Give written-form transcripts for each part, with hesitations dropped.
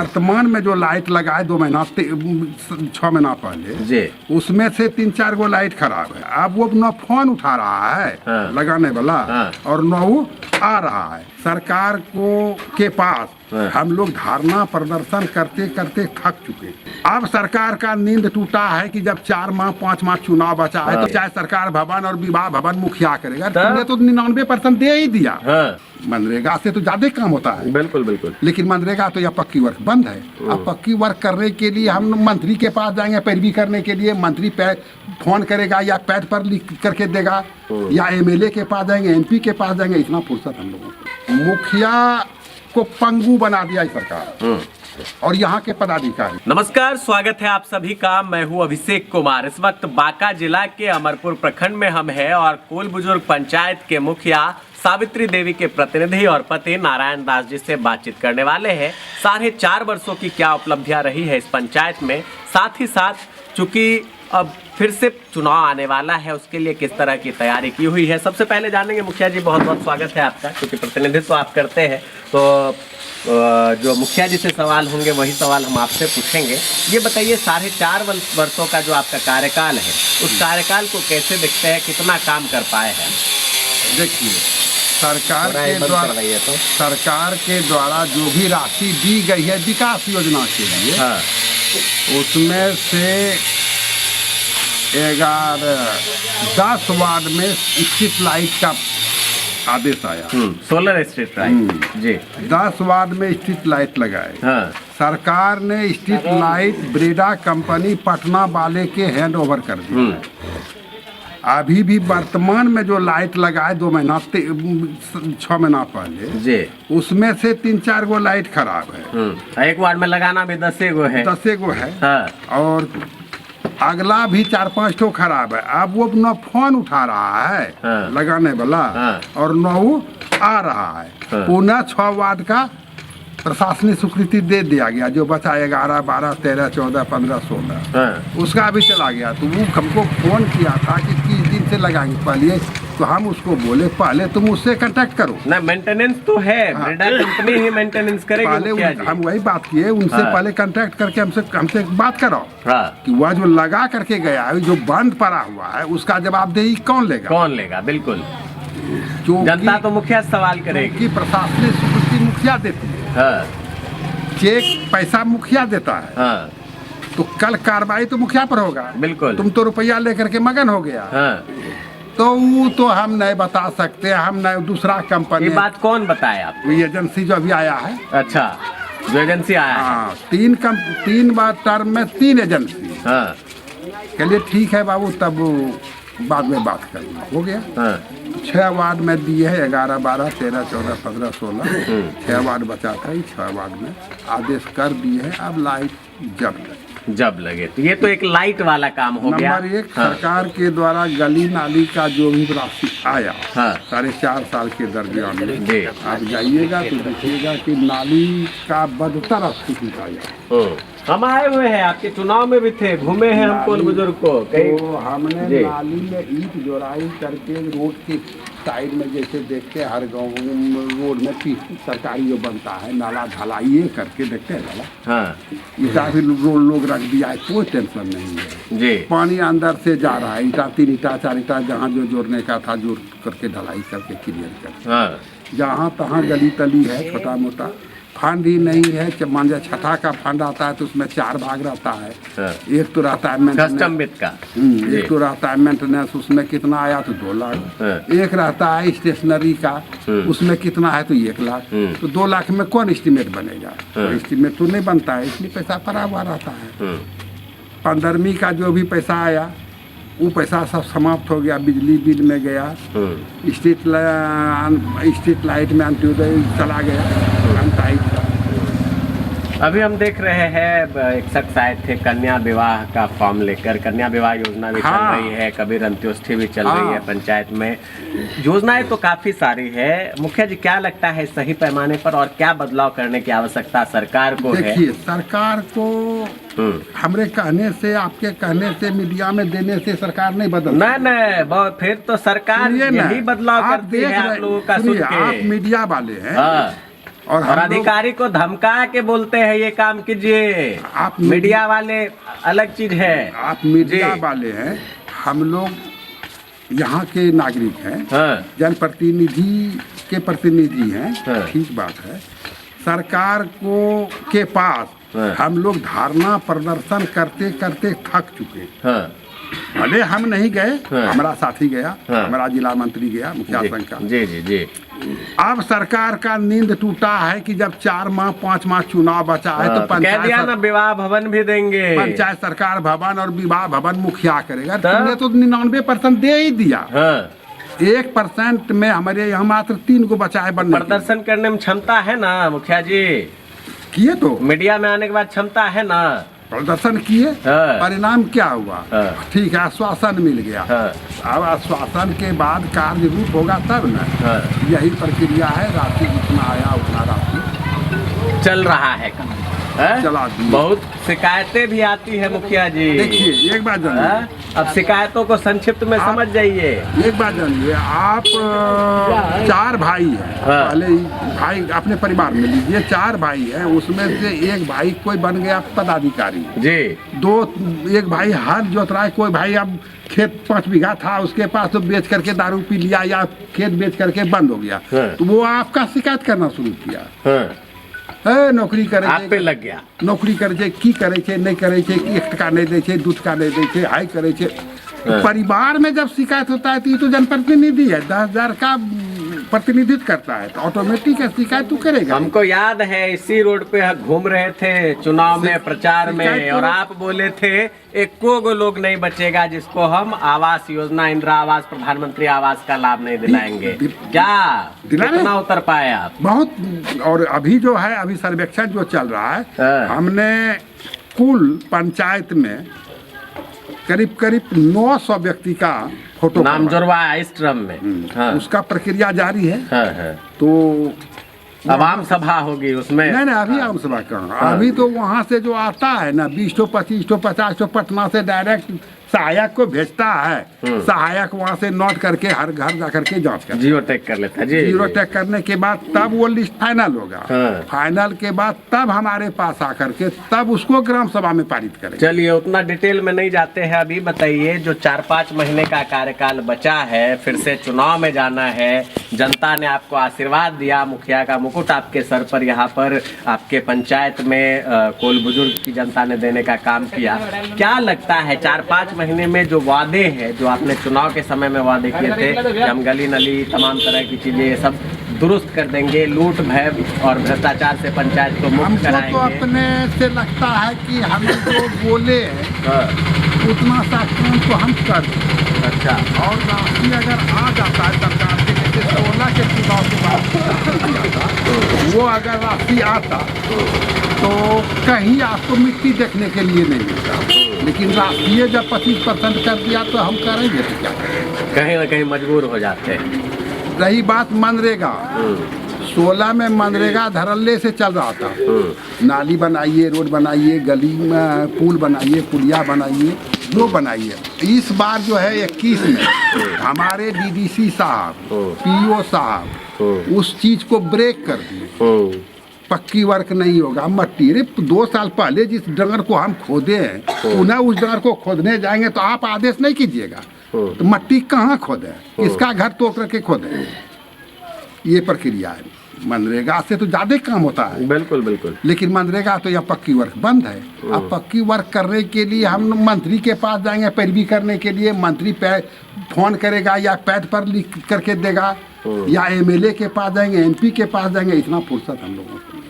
वर्तमान में जो लाइट लगाए 6 महीना पहले जी, उसमें से 3-4 गो लाइट खराब है। अब वो न फोन उठा रहा है हाँ। लगाने वाला, हाँ। और न वो आ रहा है। सरकार को के पास हाँ। हम लोग धरना प्रदर्शन करते करते थक चुके। अब सरकार का नींद टूटा है कि जब 4 माह 5 माह चुनाव बचा है, तो चाहे सरकार भवन और विवाह भवन मुखिया करेगा। तुमने तो 99% दे ही दिया। हाँ, मनरेगा से तो ज्यादा काम होता है। बिल्कुल बिल्कुल। लेकिन मनरेगा तो यह पक्की वर्क बंद है। अब पक्की वर्क करने के लिए हम मंत्री के पास जाएंगे, पैरवी करने के लिए। मंत्री फोन करेगा या पैड पर लिख करके देगा, या एमएलए के पास जाएंगे, एमपी के पास जाएंगे। इतना फुर्सत हम लोगों को। मुखिया को पंगु बना दिया है सरकार और यहाँ के पदाधिकारी। नमस्कार, स्वागत है आप सभी का। मैं हूँ अभिषेक कुमार। इस वक्त बांका जिला के अमरपुर प्रखंड में हम हैं और कोल बुजुर्ग पंचायत के मुखिया सावित्री देवी के प्रतिनिधि और पति नारायण दास जी से बातचीत करने वाले हैं। 4.5 वर्षों की क्या उपलब्धियां रही है इस पंचायत में, साथ ही साथ चूंकि अब फिर से चुनाव आने वाला है, उसके लिए किस तरह की तैयारी की हुई है। सबसे पहले जानेंगे। मुखिया जी, बहुत बहुत स्वागत है आपका, क्योंकि प्रतिनिधित्व आप करते हैं, तो जो मुखिया जी से सवाल होंगे वही सवाल हम आपसे पूछेंगे। ये बताइए, 4.5 वर्षों का जो आपका कार्यकाल है, उस कार्यकाल को कैसे देखते हैं, कितना काम कर पाए हैं? देखिए, सरकार के द्वारा जो भी राशि दी गई है विकास योजना के लिए, हाँ। उसमें से 10 वार्ड में स्ट्रीट लाइट का आदेश आया। सोलर स्ट्रीट लाइट जी। 10 वार्ड में स्ट्रीट लाइट लगाए। हाँ। सरकार ने street light Breda company Patna वाले के हैंड ओवर कर दिया। अभी भी वर्तमान में जो लाइट लगाए 6 महीना पहले जी, उसमें से 3-4 गो लाइट खराब है। एक वार्ड में लगाना भी 10 गो है। 10 गो है। हाँ। और अगला भी 4-5 ठो खराब है। अब वो न फोन उठा रहा है हाँ। लगाने वाला, हाँ। और न वो आ रहा है। हाँ। पुनः 6 वार्ड का प्रशासनिक स्वीकृति दे दिया गया। जो बचा 11, 12, 13, 14, 15, 16, हाँ। उसका भी चला गया। तो वो हमको फोन किया था कि 30 दिन से लगाएंगे पहले, तो हम उसको बोले पहले तुम उससे कांटेक्ट करो ना। मेंटेनेंस तो है, ब्रेडा कंपनी ही मेंटेनेंस करेगी। पहले हम वही बात किए उनसे। हाँ। पहले कांटेक्ट करके हमसे बात करो। हाँ। कि वह जो लगा करके गया है, जो बंद पड़ा हुआ है, उसका जवाबदेही कौन लेगा? कौन लेगा? बिल्कुल, जो जनता तो मुखिया सवाल करेगी। कि प्रशासनिक स्वीकृति मुखिया देती है। हाँ। चेक पैसा मुखिया देता है। हाँ। तो कल कार्रवाई तो मुखिया पर होगा। बिल्कुल। तुम तो रुपया लेकर के मगन हो गया। हाँ। तो वो तो हम नहीं बता सकते। हम नहीं, दूसरा कंपनी। ये बात कौन बताया आपको? ये एजेंसी जो अभी आया है। अच्छा, जो एजेंसी आया है। हाँ, 3 बार टर्म में 3 एजेंसी। हाँ। चलिए ठीक है बाबू, तब बाद में बात करना। हो गया। हाँ। 6 वार्ड में दिए है, 11, 12, 13, 14, 15, 16, 6 वार्ड बचा था। 6 वार्ड में आदेश कर दिए हैं। अब लाइट जब लगे तो ये तो एक लाइट वाला काम हो गया। नंबर 1, हाँ। सरकार के द्वारा गली नाली का जो भी राशि आया, हाँ। 4.5 साल के दरमियान में, जी। आप जाइएगा तो देखिएगा कि नाली का बदतर स्थिति आया। हम आए हुए हैं, आपके चुनाव में भी थे, घूमे हैं हम कोल बुजुर्ग को। तो हमने जी। नाली में ईंट जोड़ाई करके रोड की साइड में, जैसे देखते हैं हर गांव रोड में सरकारी जो बनता है नाला, ढलाई करके देखते हैं नाला। हाँ। ईटा भी रोड लोग रख दिया है, कोई टेंशन नहीं है। जी। पानी अंदर से जा रहा है। ईटा 3 ईटा 4 ईटा जहाँ जो जोड़ने का था जोड़ करके ढलाई करके क्लियर कर। हाँ। जहाँ तहाँ गली तली है, छोटा मोटा फंड ही नहीं है। मान लिया 6ठा का फंड आता है तो उसमें 4 भाग रहता है। हाँ। एक तो रहता है कस्टम वित्त का। एक तो रहता है मेंटेनेंस, उसमें कितना आया तो 2 लाख। हाँ। एक रहता है स्टेशनरी का, उसमें कितना है तो 1 लाख। तो 2 लाख में कौन एस्टीमेट बनेगा? तो एस्टीमेट तो नहीं बनता है, इसलिए पैसा पड़ा हुआ रहता है। 15वीं का जो भी पैसा आया वो पैसा सब समाप्त हो गया। बिजली बिल में गया, स्ट्रीट लाइट में अंत्योदय चला गया। अभी हम देख रहे हैं एक शख्स आए थे कन्या विवाह का फॉर्म लेकर। कन्या विवाह योजना भी चल रही है, कबीर अंत्योष्ठी भी चल रही है पंचायत में। योजनाएं तो काफी सारी है। मुखिया जी, क्या लगता है सही पैमाने पर और क्या बदलाव करने की आवश्यकता सरकार को है? देखिए, सरकार को हमरे कहने से, आपके कहने से, मीडिया में देने से सरकार नहीं बदल। नहीं, फिर तो सरकार यही बदलाव करती है। आप लोगों का सुन के। आप मीडिया वाले हैं। हाँ। और हम लोग- अधिकारी को धमका के बोलते हैं ये काम कीजिए। आप मीडिया वाले अलग चीज है। आप मीडिया जी। वाले हैं, हम लोग यहाँ के नागरिक हैं, हाँ, जनप्रतिनिधि के प्रतिनिधि हैं, हाँ। ठीक बात है। सरकार को के पास हाँ। हम लोग धारणा प्रदर्शन करते करते थक चुके। हाँ, भले हम नहीं गए, हाँ। हमारा साथी गया, हाँ। हमारा जिला मंत्री गया, मुखिया संघ का। जी जी जी। अब सरकार का नींद टूटा है कि जब 4 माह 5 माह चुनाव बचा है तो कह दिया ना विवाह भवन भी देंगे। पंचायत सरकार भवन और विवाह भवन मुखिया करेगा। तब? तुमने तो 99% दे ही दिया। हाँ, 1% में हमारे यहाँ मात्र 3 को बचा है बनने के। प्रदर्शन करने में क्षमता है ना मुखिया जी? किए तो मीडिया में आने के बाद क्षमता है ना? प्रदर्शन किए, हाँ। परिणाम क्या हुआ? हाँ। ठीक है, आश्वासन मिल गया। हाँ। अब आश्वासन के बाद कार्य रूप होगा तब ना। हाँ। यही प्रक्रिया है, राशि जितना आया उतना राशि चल रहा है काम, हैं? चला दिए। बहुत शिकायतें भी आती है मुखिया जी। देखिए एक बात जानिए, हैं? अब शिकायतों को संक्षिप्त में समझ जाइए। एक बात जानिए, आप 4 भाई हैं। हाँ। पहले ही भाई अपने परिवार में लीजिए, 4 भाई हैं, उसमें से एक भाई कोई बन गया पदाधिकारी, एक भाई हल जोत रहा है, कोई भाई अब खेत 5 बीघा था उसके पास तो बेच करके दारू पी लिया या खेत बेच करके बंद हो गया। हाँ। तो वो आपका शिकायत करना शुरू किया। हाँ, नौकरी करे आप पे लग गया। नौकरी करे छे, की करे छे, नहीं करे छे, कि 1 टका नहीं दे छे, 2 टका नहीं दे छे, हाई करे छे। हाँ। परिवार में जब शिकायत होता है तो ये तो जनप्रतिनिधि है, 10,000 का प्रतिनिधित्व करता है, तो ऑटोमेटिक शिकायत तो करेगा। हमको याद है इसी रोड पे हम घूम रहे थे चुनाव में, प्रचार में, शिकायत और तो- आप बोले थे एको गो लोग नहीं बचेगा जिसको हम आवास योजना, इंदिरा आवास, प्रधानमंत्री आवास का लाभ नहीं दिलाएंगे। क्या दिलाने- कितना उतर पाए आप? बहुत। और अभी जो है, अभी सर्वेक्षण जो चल रहा है, हाँ। हमने कुल पंचायत में करीब करीब 900 व्यक्ति का फोटो नाम करवा- जुड़वाया इस क्रम में। हाँ, उसका प्रक्रिया जारी है। हाँ, हाँ। तो आवाम सभा होगी उसमें। नहीं अभी आम सभा कर, अभी तो वहाँ से जो आता है ना 20 तो 25 तो 50 तो पटना से डायरेक्ट सहायक को भेजता है। सहायक वहाँ से नोट करके हर घर जा करके जांच कर जियो टैग कर लेता है जी। जीरो टैग करने के बाद तब वो लिस्ट फाइनल होगा। हाँ। फाइनल के बाद तब हमारे पास आकर के तब उसको ग्राम सभा में पारित करेंगे। चलिए उतना डिटेल में नहीं जाते हैं, अभी बताइए जो 4-5 महीने का कार्यकाल बचा है, फिर से चुनाव में जाना है, जनता ने आपको आशीर्वाद दिया, मुखिया का मुकुट आपके सर पर यहाँ पर आपके पंचायत में कोल बुजुर्ग की जनता ने देने का काम किया। क्या लगता है 4-5 महीने में जो वादे हैं, जो आपने चुनाव के समय में वादे किए थे कि हम गली नली तमाम तरह की चीजें ये सब दुरुस्त कर देंगे, लूट भय और भ्रष्टाचार से पंचायत को मुक्त हमको तो कराएंगे? अपने से लगता है कि हम जो बोले हाँ, उतना सा काम तो हम कर दें। अच्छा। और राशि अगर आ जाता है सरकार के, जैसे 16 के चुनाव के बाद वो अगर राशि आता तो कहीं आपको मिट्टी देखने के लिए नहीं मिलता, लेकिन राशि जब 25% कर दिया तो हम करेंगे तो क्या करेंगे। कहीं ना कहीं मजबूर हो जाते हैं। रही बात मनरेगा, 16 में मनरेगा धड़ल्ले से चल रहा था। नाली बनाइए, रोड बनाइए, गली में पुल बनाइए, पुलिया बनाइए, जो बनाइए। इस बार जो है 21 में हमारे डीडीसी साहब, पीओ साहब उस चीज को ब्रेक कर दिए। पक्की वर्क नहीं होगा, मट्टी। अरे 2 साल पहले जिस डंगर को हम खोदे हैं, पुनः उस डंगर को खोदने जाएंगे तो आप आदेश नहीं कीजिएगा। तो मट्टी कहाँ खोदे, किसका घर तोड़ करके खोदे, ये प्रक्रिया है। मनरेगा से तो ज्यादा काम होता है। बिल्कुल बिल्कुल। लेकिन मनरेगा तो या पक्की वर्क बंद है। अब पक्की वर्क करने के लिए हम मंत्री के पास जाएंगे, पैरवी करने के लिए मंत्री फोन करेगा या पैड पर लिख करके देगा, या एमएलए के पास जाएंगे, एमपी के पास जाएंगे। इतना फुर्सत हम लोगों को नहीं।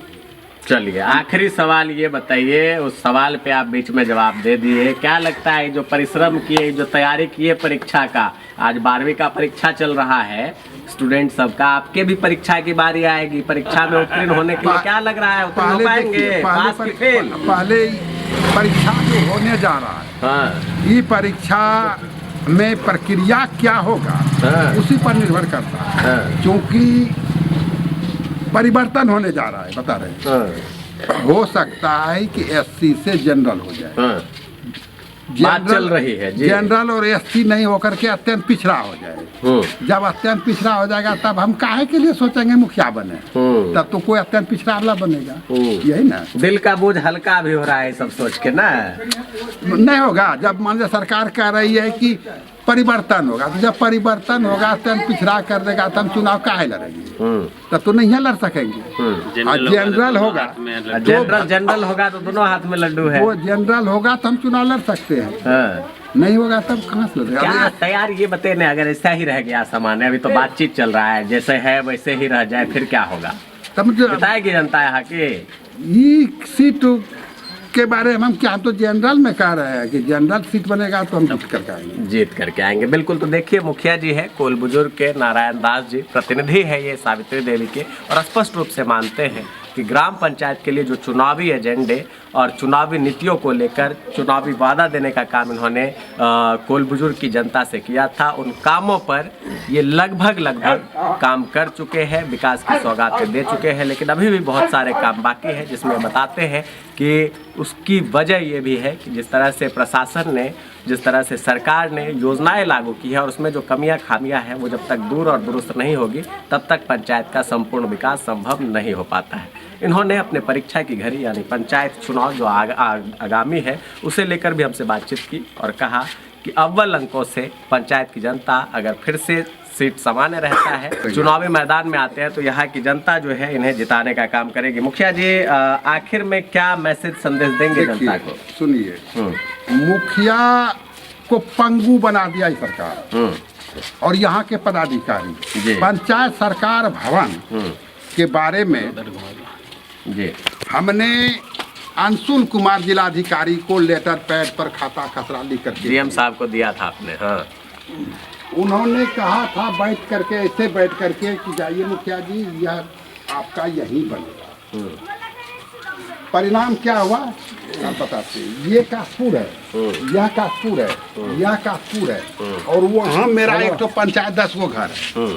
चलिए आखिरी सवाल ये बताइए, उस सवाल पे आप बीच में जवाब दे दिए। क्या लगता है जो परिश्रम किए, जो तैयारी किए परीक्षा का, आज 12वीं का परीक्षा चल रहा है स्टूडेंट सबका, आपके भी परीक्षा की बारी आएगी, परीक्षा में उत्तीर्ण होने के लिए क्या लग रहा है, उत्तीर्ण हो पाएंगे, पास की फेल? पहले परीक्षा जो होने जा रहा है, हाँ, ये परीक्षा में प्रक्रिया क्या होगा हाँ, उसी पर निर्भर करता है। हाँ, क्योंकि परिवर्तन होने जा रहा है, बता रहे हैं। हाँ, हो सकता है कि एससी से जनरल हो जाए, हाँ, बात चल रही है जी। जनरल और एससी नहीं होकर के अत्यंत पिछड़ा हो जाए। जब अत्यंत पिछड़ा हो जाएगा तब हम काहे के लिए सोचेंगे मुखिया बने, तब तो कोई अत्यंत पिछड़ा वाला बनेगा। यही ना, दिल का बोझ हल्का भी हो रहा है सब सोच के ना। नहीं होगा। जब मान लीजिए सरकार कह रही है कि परिवर्तन होगा, तो जब परिवर्तन होगा अत्यंत पिछड़ा कर देगा तो हम चुनाव काहे लड़ेंगे, तब तो नहीं लड़ सकेंगे। जनरल होगा, जनरल होगा तो दोनों हाथ में लड्डू है। वो जनरल होगा तो हम चुनाव लड़ सकते हैं, नहीं होगा तब कहाँ से लड़ेगा। क्या तैयार ये बताइए, अगर ऐसा ही रह गया सामान्य, अभी तो बातचीत चल रहा है, जैसे है वैसे ही रह जाए फिर क्या होगा, तब बताएगी जनता यहाँ की। ये सीट के बारे में हम क्या, हम तो जनरल में कह रहे हैं कि जनरल सीट बनेगा तो हम जीत करके आएंगे। बिल्कुल। तो देखिए मुखिया जी है कोल बुजुर्ग के, नारायण दास जी प्रतिनिधि है ये सावित्री देवी के, और स्पष्ट रूप से मानते हैं कि ग्राम पंचायत के लिए जो चुनावी एजेंडे और चुनावी नीतियों को लेकर चुनावी वादा देने का काम इन्होंने कोल बुजुर्ग की जनता से किया था, उन कामों पर ये लगभग काम कर चुके हैं, विकास की सौगातें दे चुके हैं। लेकिन अभी भी बहुत सारे काम बाकी हैं, जिसमें बताते हैं कि उसकी वजह ये भी है कि जिस तरह से प्रशासन ने, जिस तरह से सरकार ने योजनाएं लागू की है, और उसमें जो कमियां खामियां हैं वो जब तक दूर और दुरुस्त नहीं होगी तब तक पंचायत का संपूर्ण विकास संभव नहीं हो पाता है। इन्होंने अपने परीक्षा की घड़ी यानी पंचायत चुनाव जो आगामी है उसे लेकर भी हमसे बातचीत की और कहा कि अव्वल अंकों से पंचायत की जनता अगर फिर से सीट सामान्य रहता है, चुनावी मैदान में आते हैं तो यहाँ की जनता जो है इन्हें जिताने का काम करेगी। मुखिया जी आखिर में क्या मैसेज संदेश देंगे जनता को? सुनिए, मुखिया को पंगु बना दिया है सरकार और यहाँ के पदाधिकारी। पंचायत सरकार भवन के बारे में जी हमने अंशुल कुमार जिलाधिकारी को लेटर पैड पर खाता खसरा लिख कर डीएम साहब को दिया था आपने। हाँ, उन्होंने कहा था बैठ करके, ऐसे बैठ करके कि जाइए मुखिया जी यह आपका यही बनेगा। परिणाम क्या हुआ आप बताते हैं। ये कासपुर है, यह कासपुर है, यह कासपुर है, और वहाँ मेरा एक तो पंचायत 10 गो घर है।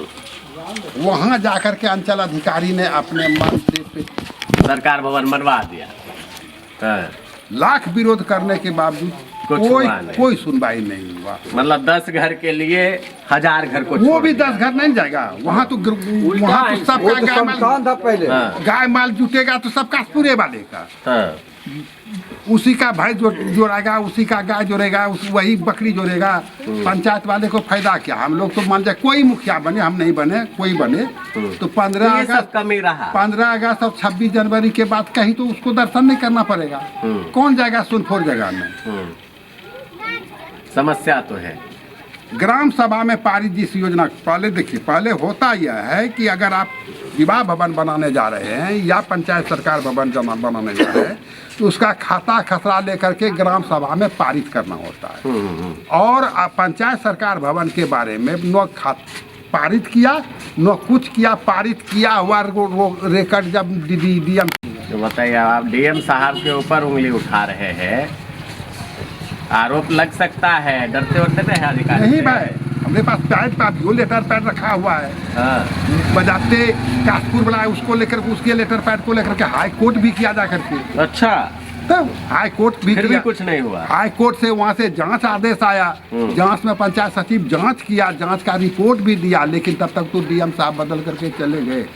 वहाँ जाकर के अंचल अधिकारी ने अपने मन से सरकार भवन बनवा दिया। लाख विरोध करने के बावजूद कोई सुनवाई नहीं हुआ। मतलब 10 घर के लिए 1000 घर को, वो भी 10 घर नहीं जाएगा। वहाँ तो सबका गाय माल जुटेगा तो सब कासपुरे वाले का, उसी का भाई जोड़ेगा, उसी का गाय जोड़ेगा, वही बकरी जोड़ेगा। पंचायत वाले को फायदा क्या? हम लोग तो मान जाए कोई मुखिया बने, हम नहीं बने, कोई बने तो 15 अगस्त और 26 जनवरी के बाद कहीं तो उसको दर्शन नहीं करना पड़ेगा। कौन जाएगा सुनफोर जगह में? समस्या तो है। ग्राम सभा में पारित जिस योजना, पहले देखिए, पहले होता यह है कि अगर आप विवाह भवन बनाने जा रहे हैं या पंचायत सरकार भवन बनाने जा रहे हैं तो उसका खाता खसरा लेकर के ग्राम सभा में पारित करना होता है। और पंचायत सरकार भवन के बारे में न पारित किया न कुछ किया, पारित किया हुआ रिकॉर्ड जब डीएम। तो बताइए, आप डीएम साहब के ऊपर उंगली उठा रहे हैं, आरोप लग सकता है, डरते वरते नहीं अधिकारी? नहीं भाई, हमारे पास पैड का भी लेटर पैड रखा हुआ है। बजाते कासपुर वाला उसको लेकर, उसके लेटर पैड को लेकर के हाई कोर्ट भी किया जा करके। अच्छा, तब हाई कोर्ट भी, फिर भी कुछ नहीं हुआ। हाई कोर्ट से वहाँ से जांच आदेश आया, जांच में पंचायत सचिव जांच किया, जांच का रिपोर्ट भी दिया, लेकिन तब तक तो डीएम साहब बदल करके चले गए।